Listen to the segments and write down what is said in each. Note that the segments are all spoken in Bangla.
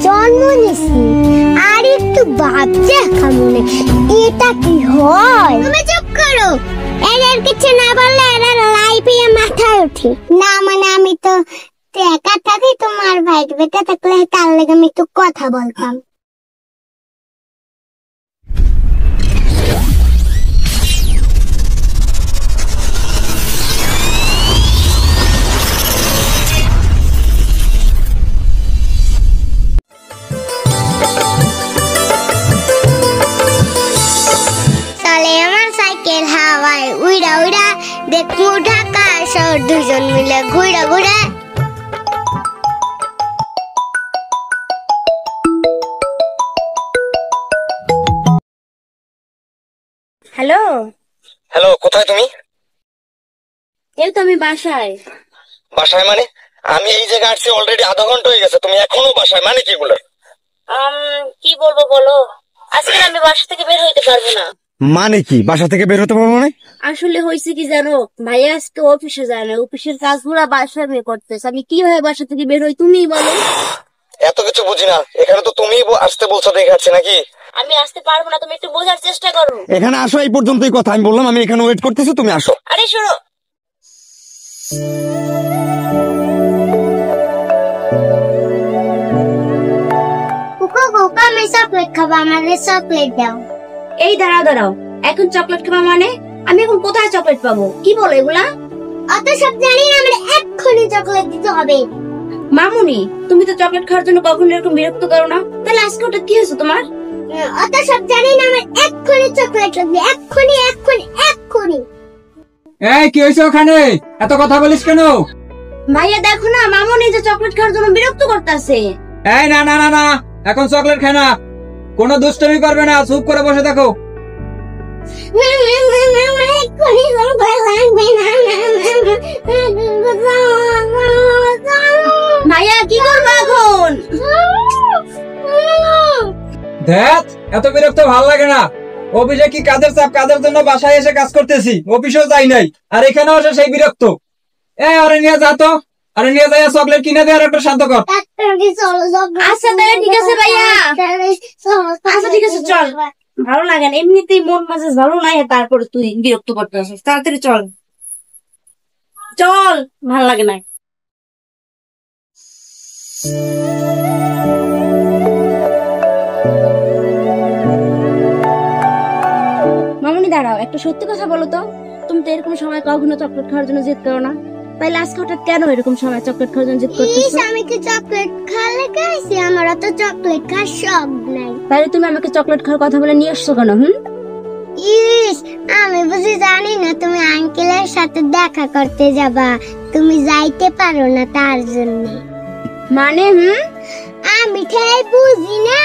জন্ম নিছি আর একটু ভাবছে খামুনে এটা কি হয়। তুমি চুপ করো, এর কিছু না বললে এর লাইফে মাথায় উঠে না। মানে আমি তো একা থাকি, তোমার ভাই বেটা থাকলে তার লেগে আমি একটু কথা বলতাম। উইরা উইরা দেখমু ঢাকা শহর, দুজন মিলে ঘুরা ঘুরা। হ্যালো হ্যালো, কোথায় তুমি? এই তো আমি বাসায়। বাসায় মানে? আমি এই জায়গায় আসছি অলরেডি আধা ঘন্টা হয়ে গেছে, তুমি এখনো বাসায়? মানে কি গুলো? কি বলবো বলো, আজকে আমি বাসা থেকে বের হইতে পারবো না। মানে কি বাসা থেকে বের হতে পারবো না? আসলে হয়েছে কি জানো, ভাইয়া আজকে অফিসে যায় না, অফিসের কাজগুলো বাসায় বের করতেছে। আমি কিভাবে বাসা থেকে বের হই তুমিই বলো। এত কিছু বুঝি না, এখানে তো তুমি আসতে বলছো দেখাচ্ছে নাকি? আমি আসতে পারবো না, তুমি একটু বোঝার চেষ্টা করো। এখানে আসো, এই পর্যন্তই কথা। আমি বললাম আমি এখানে ওয়েট করতেছি, তুমি আসো। আরে শোনো, আমি চকলেট খাবো, আমাদের চকলেট দাও। এই দাঁড়াও দাঁড়াও, এখন চকলেট খাবা মানে? আমি এখন কোথায় চকলেট পাবো? কি বলো এগুলা? অত সব জানি না, আমরা এক্ষুনি চকলেট দিতে হবে। মামুনি, তুমি তো চকলেট খাওয়ার জন্য কখনো এরকম বিরক্ত করো না, তাহলে আজকে ওটা কি হয়েছে তোমার? অত সব জানি না, আমার এক্ষুনি চকলেট লাগবে, এক্ষুনি এক্ষুনি এক্ষুনি। এই কি হয়েছে ওখানে? এত কথা বলিস কেন? ভাইয়া দেখো না, মামুনি যে চকলেট খাওয়ার জন্য বিরক্ত করতেছে। এই না না না না, এখন চকলেট খায় না, কোনো দুষ্টুমি করবে না, চুপ করে বসে থাকো। ভাইয়া কি করবো এখন? দেখ, এত বিরক্ত ভালো লাগে না। অফিসে কি কাজের চাপ, কাজের জন্য বাসায় এসে কাজ করতেছি, অফিসেও যাই নাই, আর এখানেও এসে সেই বিরক্ত। আরে নিয়ে যা তো, আরে নিয়ে যাই চকলেট কিনে দে আর একটু শান্ত কর। আচ্ছা তাহলে ঠিক আছে ভাইয়া, আচ্ছা ঠিক আছে চল। ভালো লাগে না, এমনিতেই মন মেজাজ ভালো নাই, তারপরে তুই বিরক্ত করতে আসিস। তাড়াতাড়ি চল চল, ভালো লাগে না। মামুনি দাঁড়াও, একটা সত্যি কথা বলো তো, তুমি তো এরকম সময় কখনো চকলেট খাওয়ার জন্য জেদ করো না, তাইলে আজকে হঠাৎ কেন এরকম সময় চকলেট খাওয়ার জন্য জেদ করতেছো? আমি কি চকলেট খাওয়ালে খাইছি? আমার অত চকলেট খাওয়ার শখ নাই। তাহলে তুমি আমাকে চকলেট খাওয়ার কথা বলে নিয়ে আসছো কেন? ইস, আমি বুঝি জানি না তুমি আঙ্কেলের সাথে দেখা করতে যাবা, তুমি যাইতে পারো না তার জন্য। মানে আমি ঠাই বুঝি না,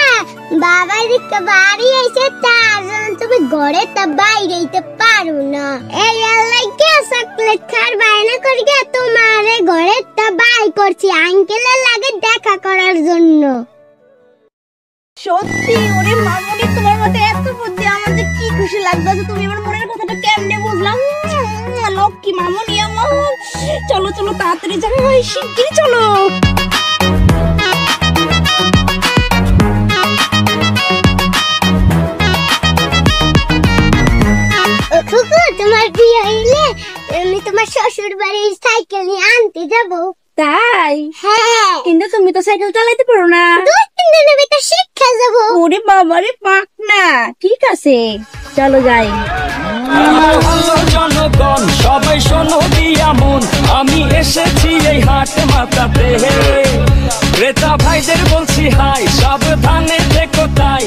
বাবার দিকে বাড়ি এসে তার জন্য তুমি ঘরে তা বাইরেইতে পারো না। এই আল্লাহকে চকলেট খাওয়ার বায়না করি গে, তোমার ঘরে তা বাই করছি আঙ্কেলের লাগে দেখা করার জন্য। সত্যি? ওরে মামুনি, তোমার মতে এত বুদ্ধি, আমার যে কি খুশি লাগতেছে। তুমি আমার মনের কথাটা কেমনে বুঝলাম? লক্ষ্মী মামুনি আমার। চলো চলো তাড়াতাড়ি যাই, শিগগিরই চলো। তোমার বিয়ে হইলে আমি তোমার শ্বশুর বাড়ির সাইকেল নিয়ে আনতে যাবো। তাই? হ্যাঁ। কিন্তু তুমি তো সাইকেল চালাইতে পারো না। 2-3 দিনের ভিতর শিক্ষা যাবো। ওরে বাবারে, পাক না। ঠিক আছে চলো যাই। জনগণ সবাই শোনো দিয়া মন, আমি এসেছি এই হাট মাথাতে, ক্রেতা ভাইদের বলছি হাই, সাবধানে থেকো তাই।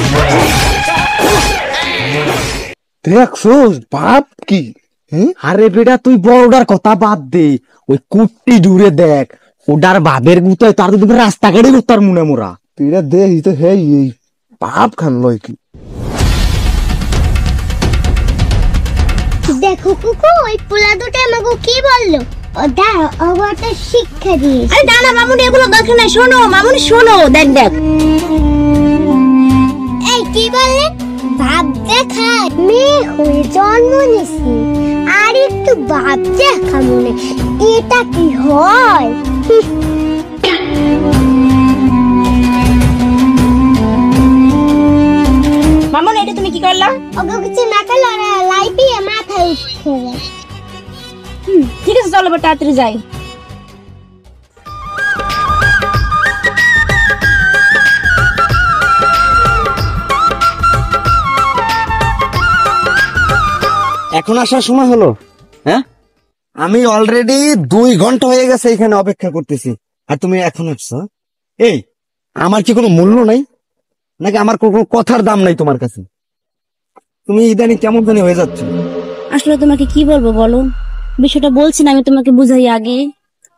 দেখছোস বাপ কি? আরে বেটা তুই বড়টার কথা বাদ দে, ওই কুট্টি দূরে দেখ, ওটার বাপের গুতায় তার তো রাস্তাঘাটে করতার মনে মোরা। তুই দেখ তো হে এই বাপ খান লয় কি। দেখো কুকু, ওই পোলা দুটো আমাকে কি বললো? ও দাঁড়াও, ওটা শিক্ষা দিয়েছে। আরে দাঁড়া মামুনি, এগুলো দরকার নাই। শোনো মামুনি শোনো, দেখ দেখ। এই কি বললেন? ভাব দেখায় মেয়ে হয়ে জন্ম নিছি আর একটু ভাব দেখা মনে এটা কি হয়? চলো এবার তাড়াতাড়ি যাই। এখন আসার সময় হলো? হ্যাঁ, আমি অলরেডি 2 ঘন্টা হয়ে গেছে এখানে অপেক্ষা করতেছি, আর তুমি এখন আসছো? এই, আমার কি কোনো মূল্য নাই নাকি আমার কোনো কথার দাম নাই তোমার কাছে? তুমি ইদানিং কেমন জানি হয়ে যাচ্ছ। আসলে তোমাকে কি বলবো বলো, বিষয়টা বলছি না আমি তোমাকে বুঝাই আগে।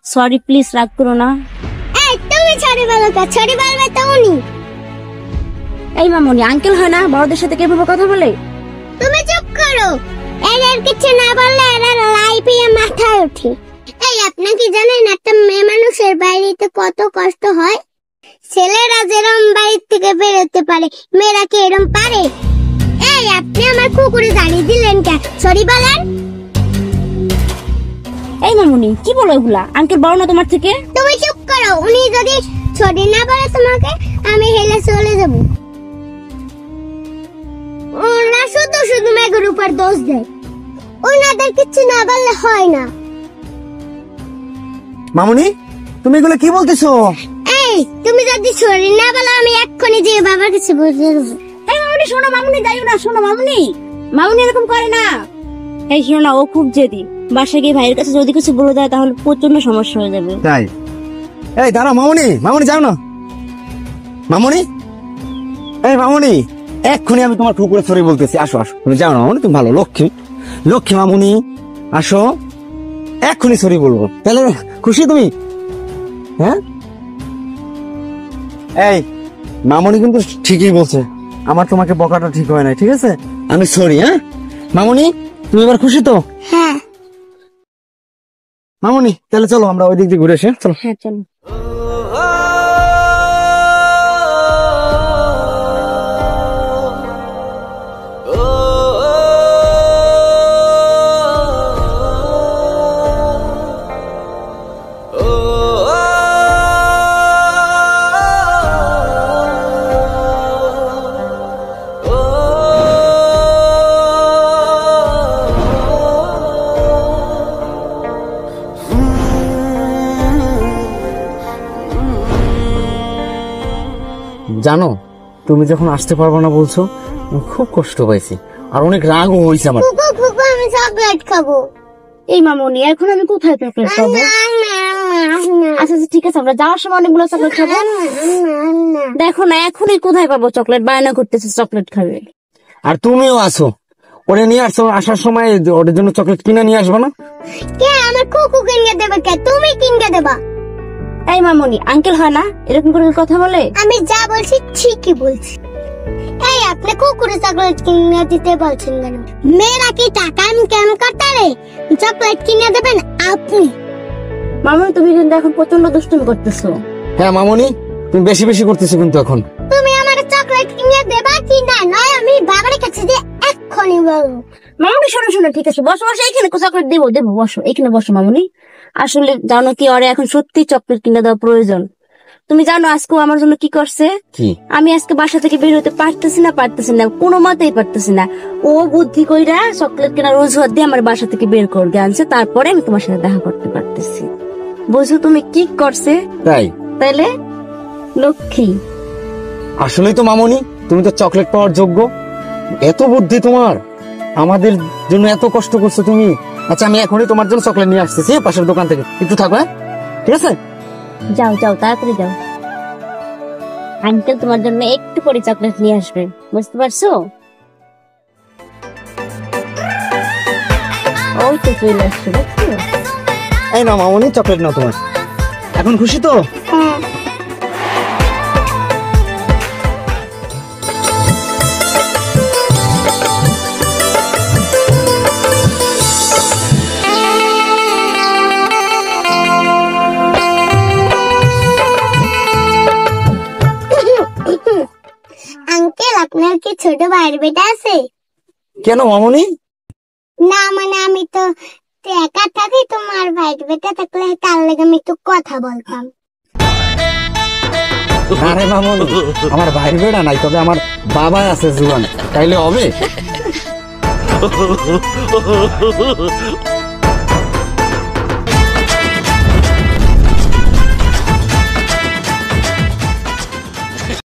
সরি, প্লিজ রাগ করো না। এই তুমি ছড়ি বলো কা? ছড়ি বলবে তো উনি। এই মামনি, আঙ্কেল হয় না, বড়দের সাথে কিভাবে কথা বলে? তুমি চুপ করো। এর কিছু না বললে এরা লাইফে মাথায় ওঠে। এই আপনি কি জানেন একটা মেয়ে মানুষের বাড়িতে কত কষ্ট হয়? ছেলেরা যেরকম বাড়ি থেকে বেরোতে পারে, মেয়েরা কি এরকম পারে? এই আপনি আমার কুকুরে দাঁড়িয়ে দিলেন কেন? সরি বলেন। এই মামনি, কি বলো এগুলা? আঙ্কেল বড় না তোমার থেকে? তুমি চুপ করো। উনি যদি সরি না বলে তোমাকে, আমি হেলে চলে যাব। ওরা শুধু শুধু মেঘের উপর দোষ দেয়, ওনাদের কিছু না বললে হয় না। মামুনি, তুমি এগুলো কি বলতেছো? এই তুমি যদি সরি না বলো, আমি এক্ষুনি যে বাবার কাছে বলতে যাবো। এই মামনি শোনো, মামনি যাইও না, শোনো মামনি, মামনি এরকম করে না। এই শোনো না, ও খুব জেদি, বাসায় গিয়ে ভাইয়ের কাছে যদি কিছু বলে দেয় তাহলে প্রচন্ড সমস্যা হয়ে যাবে। তাই? এই দাঁড়া মামুনি, মামুনি যাও না। মামুনি, এই মামুনি, এক্ষুনি আমি তোমার কুকুরে সরি বলতেছি। আসো আসো, তুমি যাও না মামুনি, তুমি ভালো লক্ষ্মী, লক্ষ্মী মামুনি, আসো, এক্ষুনি সরি বলবো। তাহলে খুশি তুমি? হ্যাঁ, এই মামুনি কিন্তু ঠিকই বলছে, আমার তোমাকে বকাটা ঠিক হয় নাই, ঠিক আছে? আমি সরি। হ্যাঁ মামুনি, তুমি এবার খুশি তো? হ্যাঁ। মামুনি তাহলে চলো আমরা ওই দিক দিয়ে ঘুরে এসে, চলো। হ্যাঁ চলো। জানো, তুমি যখন আসতে পারবো না বলছো, আমি খুব কষ্ট পাইছি, আর অনেক রাগও হয়েছে আমার। কুকু কুকু, আমি চকলেট খাবো। এই মামনি, এখন আমি কোথায় চকলেট খাবো? আচ্ছা আচ্ছা ঠিক আছে, আমরা যাওয়ার সময় অনেকগুলো চকলেট খাবো। দেখো না, এখনই কোথায় পাবো চকলেট? বায়না করতেছে চকলেট খাবে। আর তুমিও আসো, ওরে নিয়ে আসো, আসার সময় ওদের জন্য চকলেট কিনে নিয়ে আসবো না? কে আমার কুকু কিনকে দেবে? কে তুমি কিনকে দেবা? এই মামনি, আঙ্কেল হয় না, এরকম করে কথা বলে? আমি যা বলছি ঠিকই বলছি। এই আপনি কুকুরে চকলেট কিনে দিতে বলছেন কেন? মেয়েরা কি টাকা ইনকাম করতে রে? চকলেট কিনে দেবেন আপনি? মামনি, তুমি কিন্তু এখন প্রচন্ড দুষ্টুমি করতেছো। হ্যাঁ মামুনি, তুমি বেশি বেশি করতেছো কিন্তু এখন। তুমি আমার চকলেট কিনে দেবা কি না? নয় আমি বাবার কাছে দিয়ে এক্ষুনি বলবো। মামনি শোনো শোনো, ঠিক আছে বসো বসো, এখানে চকলেট দেবো দেবো, বসো এখানে বসো। মামনি আসলে জানো কি, ওরে এখন সত্যি চকলেট কিনে দেওয়া প্রয়োজন। তুমি জানো আজকে ও আমার জন্য কি করছে? কি? আমি আজকে বাসা থেকে বের হতে পারতেছি না, কোনো মতেই পারতেছি না। ও বুদ্ধি কইরা চকলেট কেনার অজুহাত দিয়ে আমার বাসা থেকে বের করে আনছে, তারপরে আমি তোমার সাথে দেখা করতে পারতেছি। বুঝো তুমি কি করছে? তাই? তাইলে লক্ষ্মী। আসলেই তো মামুনি, তুমি তো চকলেট পাওয়ার যোগ্য, এত বুদ্ধি তোমার, আমাদের জন্য এত কষ্ট করছো তুমি। আচ্ছা আমি এখনই তোমার জন্য চকলেট নিয়ে আসতেছি পাশের দোকান থেকে, একটু থাকো। হ্যাঁ ঠিক আছে, যাও যাও তাড়াতাড়ি যাও। আঙ্কেল তোমার জন্য একটু করে চকলেট নিয়ে আসবে, বুঝতে পারছো? ওই তো চলে আসছে, দেখছো? এই না মামুনি, চকলেট নাও তোমার। এখন খুশি তো? হ্যাঁ। আঙ্কেল আপনার কি ছোট ভাইয়ের বেটা আছে? কেন মামুনি? না মানে আমি তো একা থাকি, তোমার ভাইয়ের বেটা থাকলে তার লাগে আমি একটু কথা বলতাম। আরে মামুনি, আমার ভাইয়ের বেড়া নাই, তবে আমার বাবা আছে জুয়ান, তাইলে হবে?